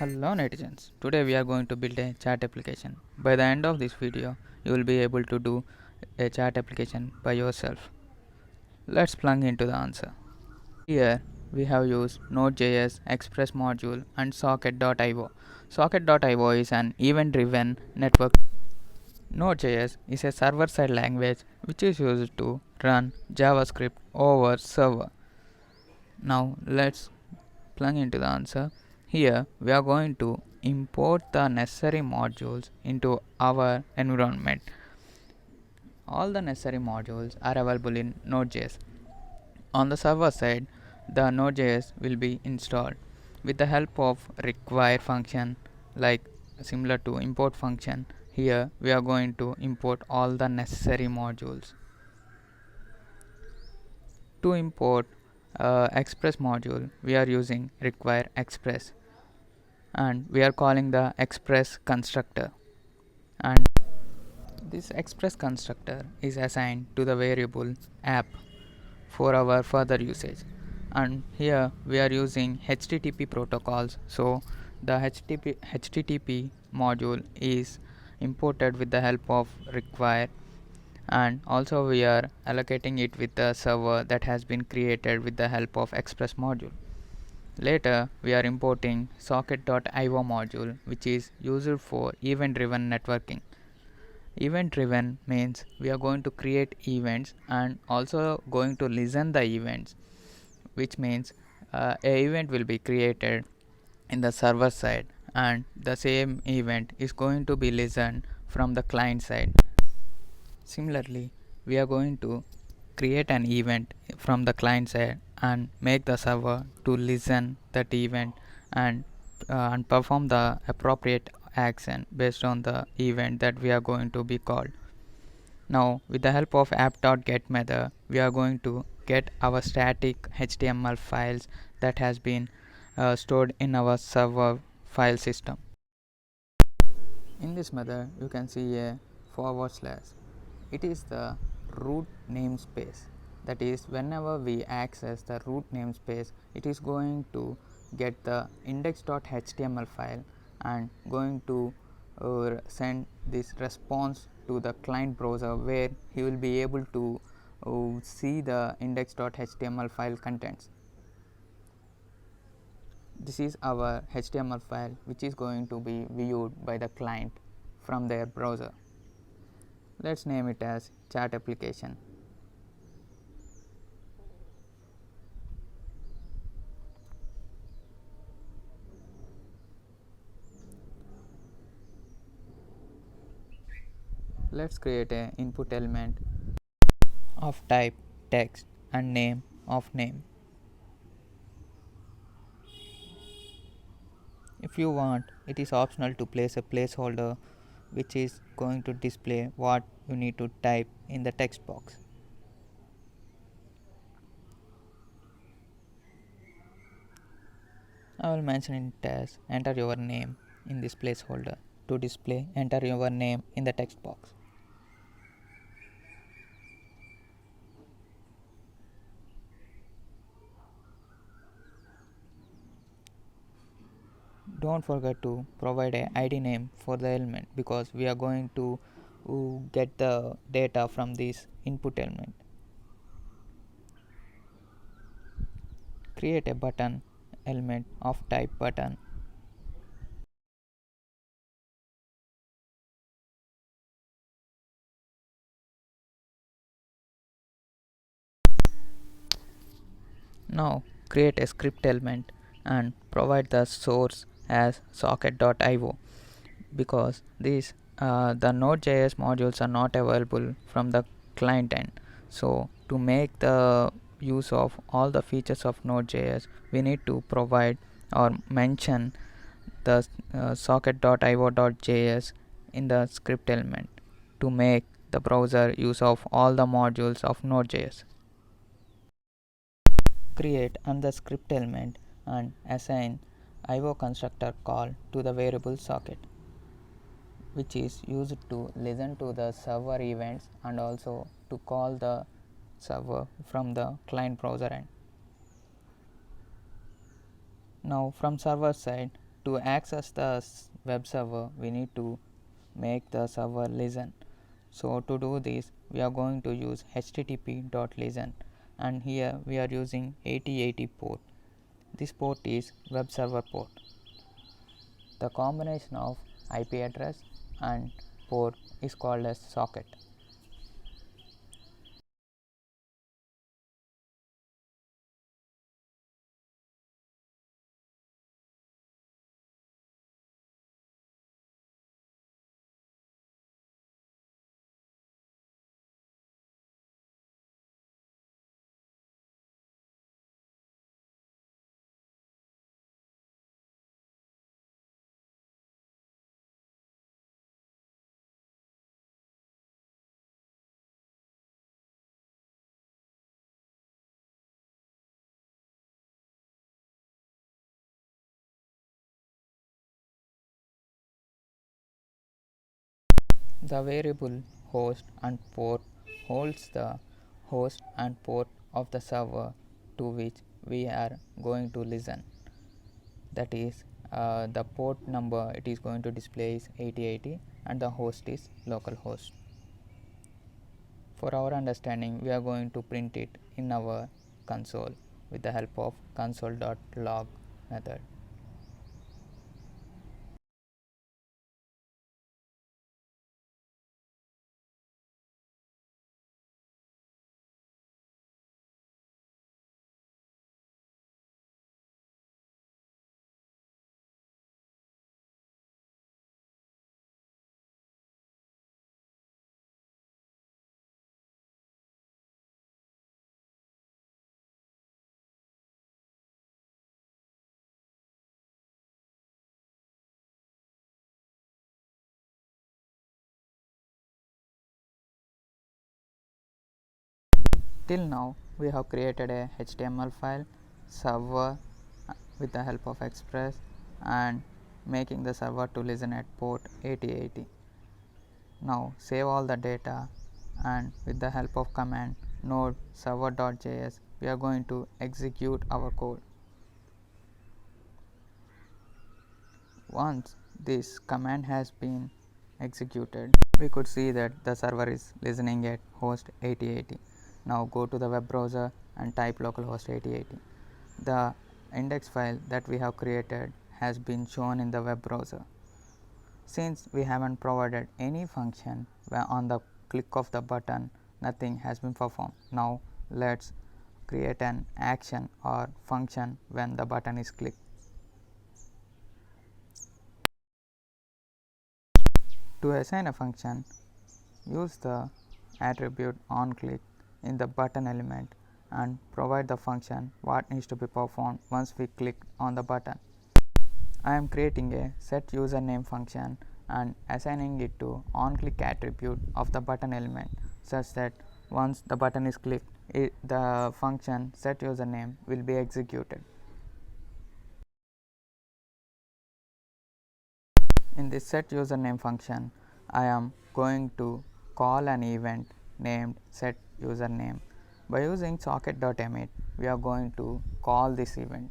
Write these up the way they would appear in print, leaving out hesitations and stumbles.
Hello netizens, today we are going to build a chat application. By the end of this video, you will be able to do a chat application by yourself. Let's plug into the answer. Here we have used Node.js, Express module and Socket.io. Socket.io is an event-driven network. Node.js is a server-side language which is used to run JavaScript over server. Now let's plug into the answer. Here we are going to import the necessary modules into our environment. All the necessary modules are available in Node.js. On the server side, the Node.js will be installed with the help of require function, like similar to import function. Here we are going to import all the necessary modules. To import express module, we are using require express and we are calling the express constructor, and this express constructor is assigned to the variable app for our further usage. And here we are using HTTP protocols, so the HTTP module is imported with the help of require, and also we are allocating it with the server that has been created with the help of express module. Later we are importing socket.io module, which is used for event driven networking. Event driven means we are going to create events and also going to listen the events, which means a event will be created in the server side and the same event is going to be listened from the client side. Similarly, we are going to create an event from the client side and make the server to listen that event and perform the appropriate action based on the event that we are going to be called. Now with the help of app.get method, we are going to get our static HTML files that has been stored in our server file system. In this method you can see a /. It is the root namespace. That is, whenever we access the root namespace, it is going to get the index.html file and going to send this response to the client browser, where he will be able to see the index.html file contents. This is our HTML file which is going to be viewed by the client from their browser. Let's name it as chat application. Let's create an input element of type text and name of name. If you want, it is optional to place a placeholder which is going to display what you need to type in the text box. I will mention it as enter your name in this placeholder to display enter your name in the text box. Don't forget to provide a ID name for the element, because we are going to get the data from this input element. Create a button element of type button. Now create a script element and provide the source as socket.io, because these the Node.js modules are not available from the client end. So to make the use of all the features of Node.js, we need to provide or mention the socket.io.js in the script element to make the browser use of all the modules of Node.js. Create another script element and assign IO constructor call to the variable socket, which is used to listen to the server events and also to call the server from the client browser end. Now from server side, To access the web server, we need to make the server listen. So to do this, we are going to use http.listen, and here we are using 8080 port. This port is web server port. The combination of IP address and port is called as socket. The variable host and port holds the host and port of the server to which we are going to listen. That is, the port number it is going to display is 8080 and the host is localhost. For our understanding, we are going to print it in our console with the help of console.log method. Till now, we have created a HTML file server with the help of Express and making the server to listen at port 8080. Now save all the data, and with the help of command node server.js, we are going to execute our code. Once this command has been executed, we could see that the server is listening at host 8080. Now go to the web browser and type localhost 8080. The index file that we have created has been shown in the web browser. Since we haven't provided any function where on the click of the button nothing has been performed. Now let's create an action or function when the button is clicked. To assign a function, use the attribute onClick in the button element and provide the function what needs to be performed once we click on the button. I am creating a setUsername function and assigning it to onClick attribute of the button element such that once the button is clicked, the function setUsername will be executed. In this setUsername function, I am going to call an event named setUsername. By using socket.emit, we are going to call this event,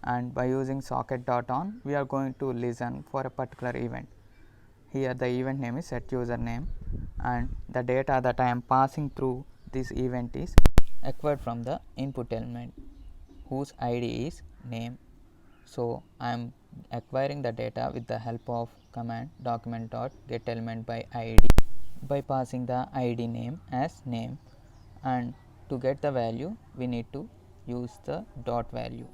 and by using socket.on, we are going to listen for a particular event. Here the event name is setUsername, and the data that I am passing through this event is acquired from the input element whose ID is name. So I am acquiring the data with the help of command document.getElement by id by passing the id name as name, and to get the value we need to use the dot value.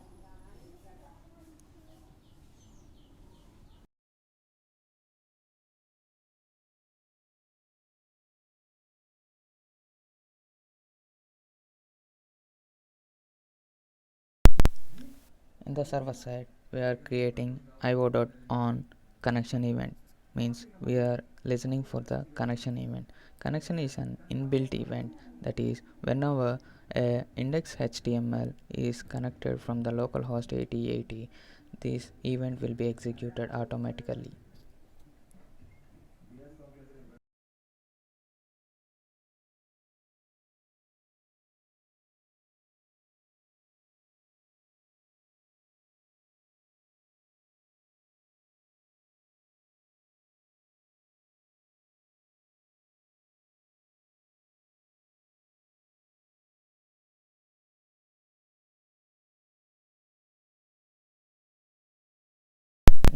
In the server side, we are creating io.on connection event, means we are listening for the connection event. Connection is an inbuilt event, that is whenever a index HTML is connected from the localhost 8080, this event will be executed automatically.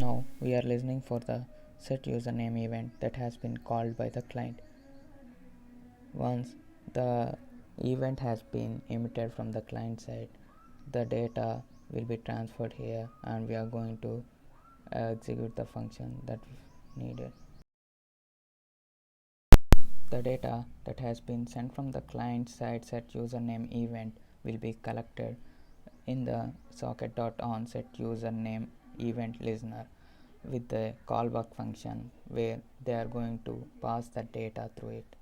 Now we are listening for the set username event that has been called by the client. Once the event has been emitted from the client side, the data will be transferred here and we are going to execute the function that needed. The data that has been sent from the client side set username event will be collected in the socket.onSetUserName event listener with the callback function where they are going to pass the data through it.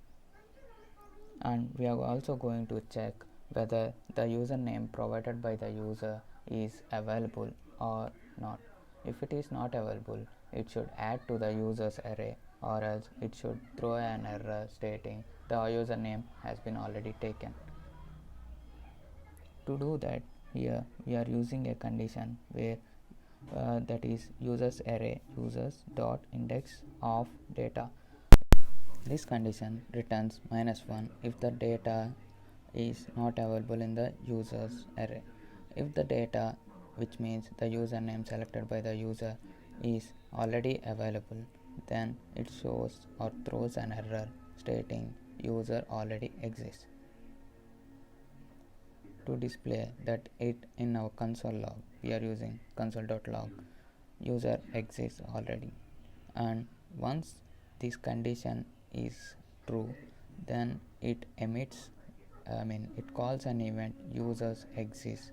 And we are also going to check whether the username provided by the user is available or not. If it is not available, it should add to the user's array, or else it should throw an error stating the username has been already taken. To do that, here we are using a condition where that is users array users dot index of data. This condition returns -1 if the data is not available in the users array. If the data, which means the username selected by the user, is already available, then it shows or throws an error stating user already exists. To display that it in our console log, we are using console.log user exists already, and once this condition is true, then it it calls an event users exist.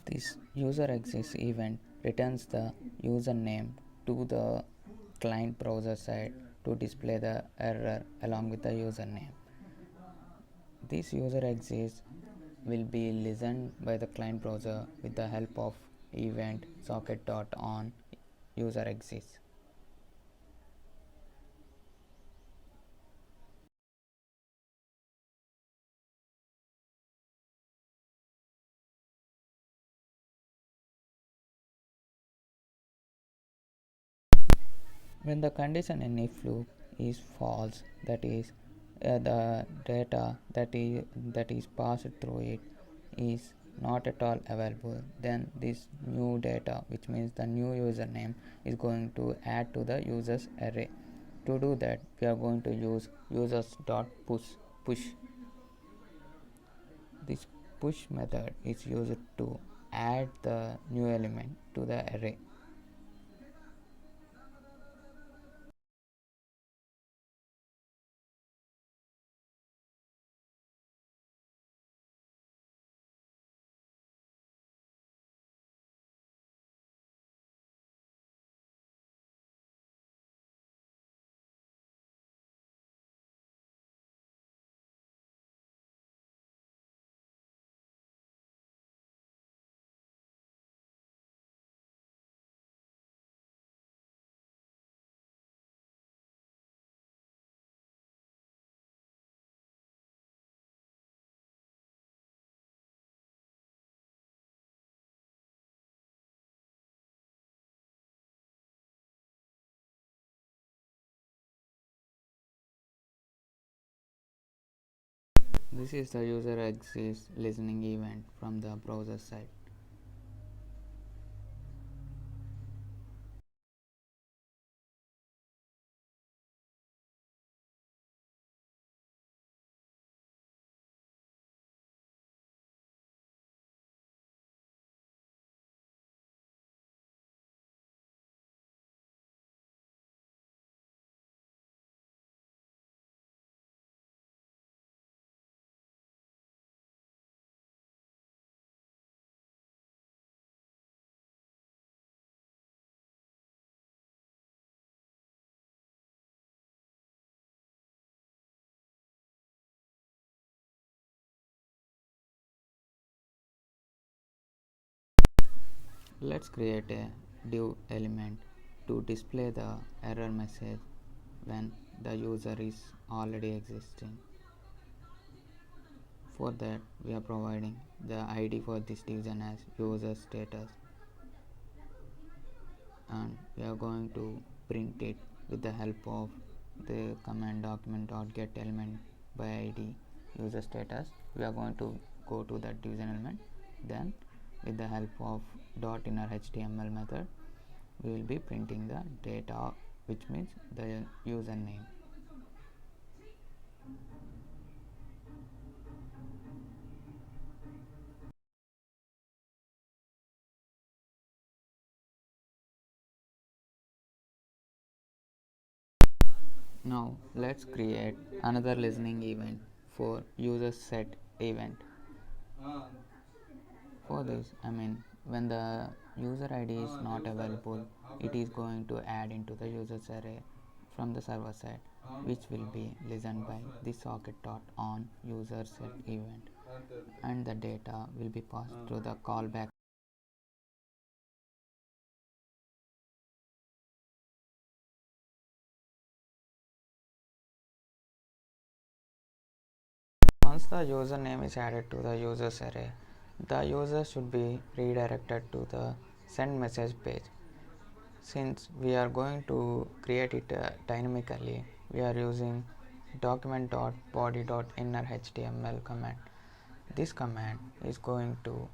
This user exists event returns the username to the client browser side to display the error along with the username. This user exists will be listened by the client browser with the help of event socket.on user exists. When the condition in if loop is false, that is the data that is passed through it is not at all available, then this new data, which means the new username, is going to add to the users array. To do that, we are going to use users.push. This push method is used to add the new element to the array. This is the user exists listening event from the browser side. Let's create a div element to display the error message when the user is already existing. For that, we are providing the ID for this division as user status, and we are going to print it with the help of the command document.getElement by ID user status. We are going to go to that division element, then with the help of .inner_html method, we will be printing the data, which means the username. Now let's create another listening event for user set event. For this, when the user ID is not available, it is going to add into the users array from the server side, which will be listened by the socket.on user set event, and the data will be passed through the callback. Once the username is added to the users array, the user should be redirected to the send message page. Since we are going to create it dynamically, we are using document.body.inner_html command. This command is going to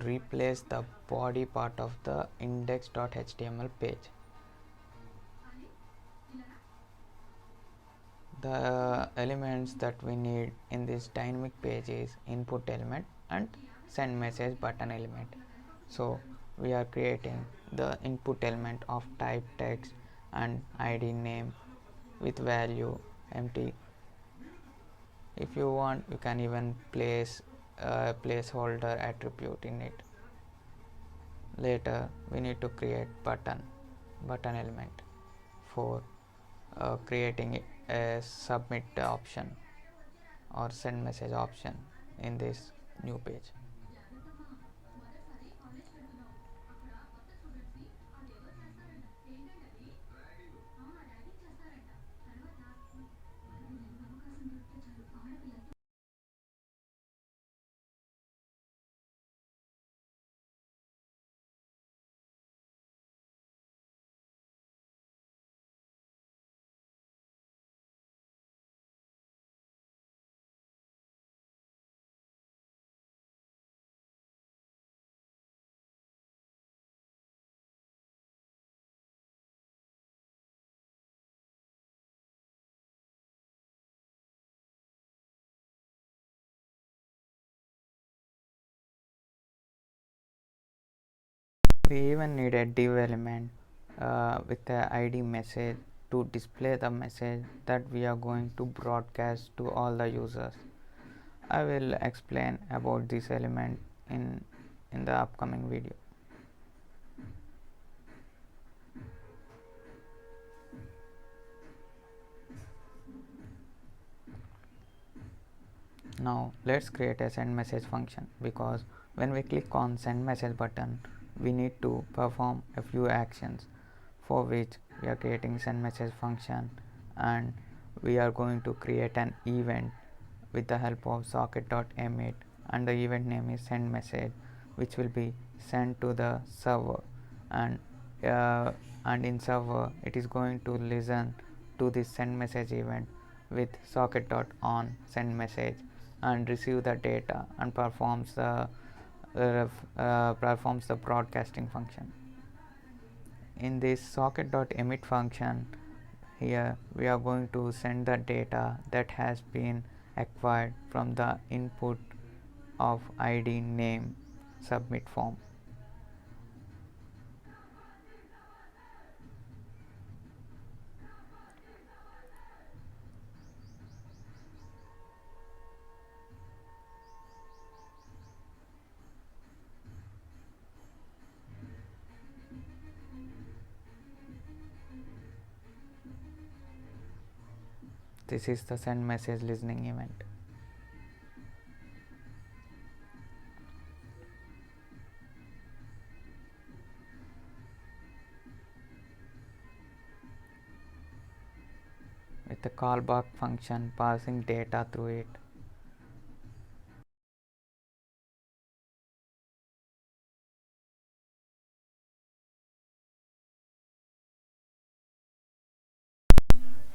replace the body part of the index.html page. The elements that we need in this dynamic page is input element and send message button element. So we are creating the input element of type text and id name with value empty. If you want, you can even place a placeholder attribute in it. Later we need to create button element for creating a submit option or send message option in this new page. We even need a div element with the id message to display the message that we are going to broadcast to all the users. I will explain about this element in the upcoming video. Now let's create a send message function, because when we click on send message button, we need to perform a few actions, for which we are creating send message function, and we are going to create an event with the help of socket.emit, and the event name is send message, which will be sent to the server, and in server it is going to listen to this send message event with socket.on send message and receive the data and performs the broadcasting function. In this socket.emit function, here we are going to send the data that has been acquired from the input of id name submit form. This is the send message listening event. With the callback function passing data through it.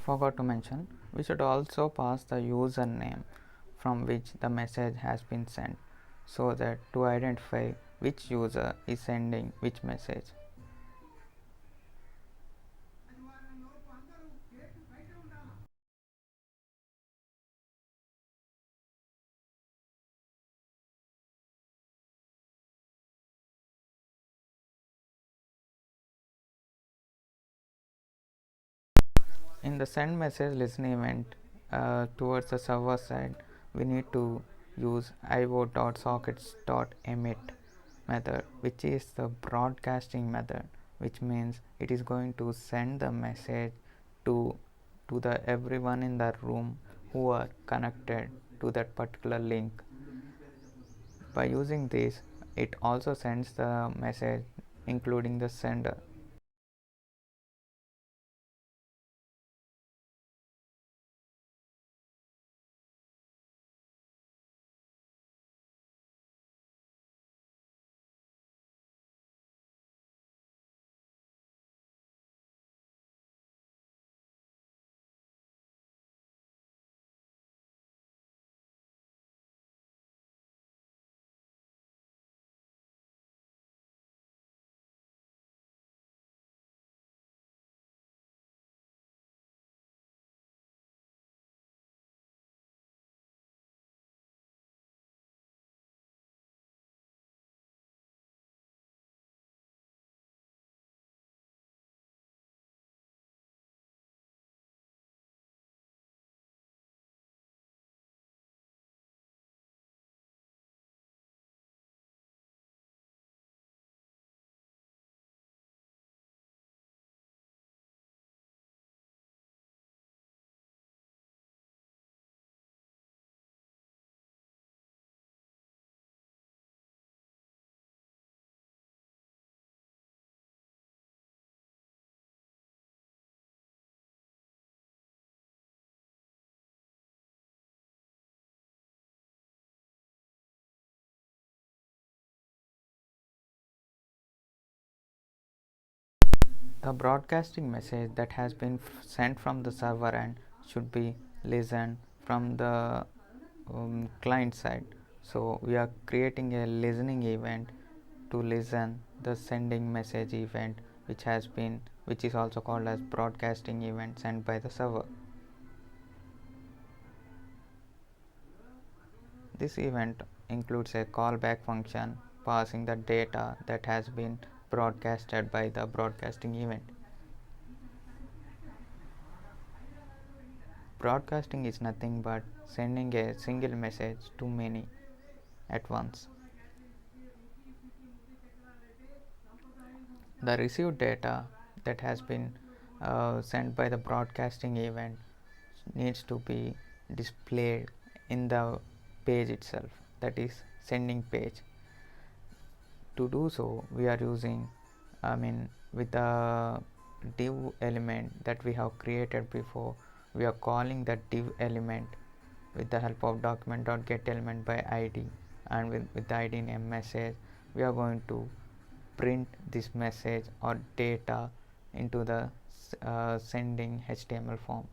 Forgot to mention, we should also pass the username from which the message has been sent, so that to identify which user is sending which message. In the send message listen event towards the server side, we need to use io.sockets.emit method, which is the broadcasting method, which means it is going to send the message to the everyone in the room who are connected to that particular link. By using this, it also sends the message including the sender. The broadcasting message that has been sent from the server end should be listened from the client side. So we are creating a listening event to listen the sending message event, which is also called as broadcasting event sent by the server. This event includes a callback function passing the data that has been broadcasted by the broadcasting event. Broadcasting is nothing but sending a single message to many at once. The received data that has been sent by the broadcasting event needs to be displayed in the page itself, that is sending page. To do so, we are using, with the div element that we have created before, we are calling that div element with the help of document.getElement by id, and with the id name message, we are going to print this message or data into the sending HTML form.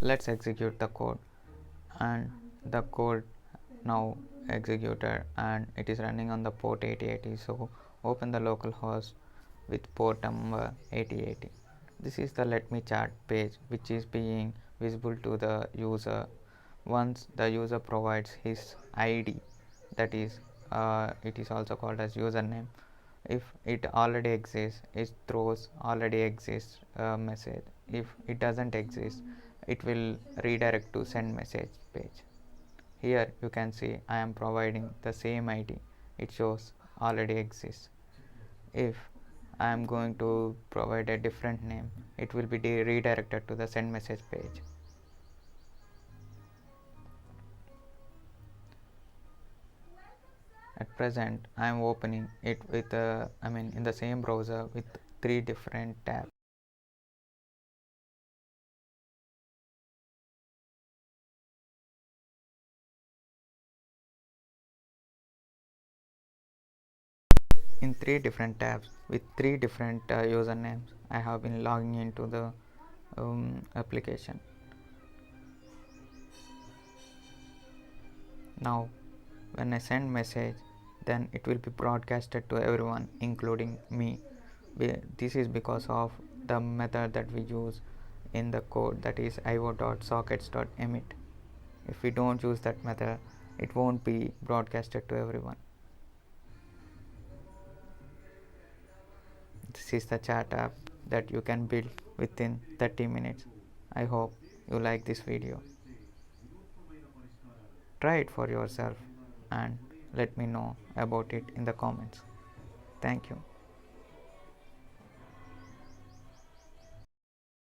let's execute the code. And the code now executed and it is running on the port 8080. So open the localhost with port number 8080. This is the let me chat page which is being visible to the user once the user provides his id, that is it is also called as username. If it already exists, it throws already exists message. If it doesn't exist, it will redirect to send message page. Here you can see I am providing the same id, it shows already exists. If I am going to provide a different name, it will be redirected to the send message page. At present I am opening it with in the same browser with three different tabs. In three different tabs with three different usernames, I have been logging into the application. Now when I send message, then it will be broadcasted to everyone including me. This is because of the method that we use in the code, that is io.sockets.emit. If we don't use that method, it won't be broadcasted to everyone. This is the chat app that you can build within 30 minutes. I hope you like this video. Try it for yourself and let me know about it in the comments. Thank you.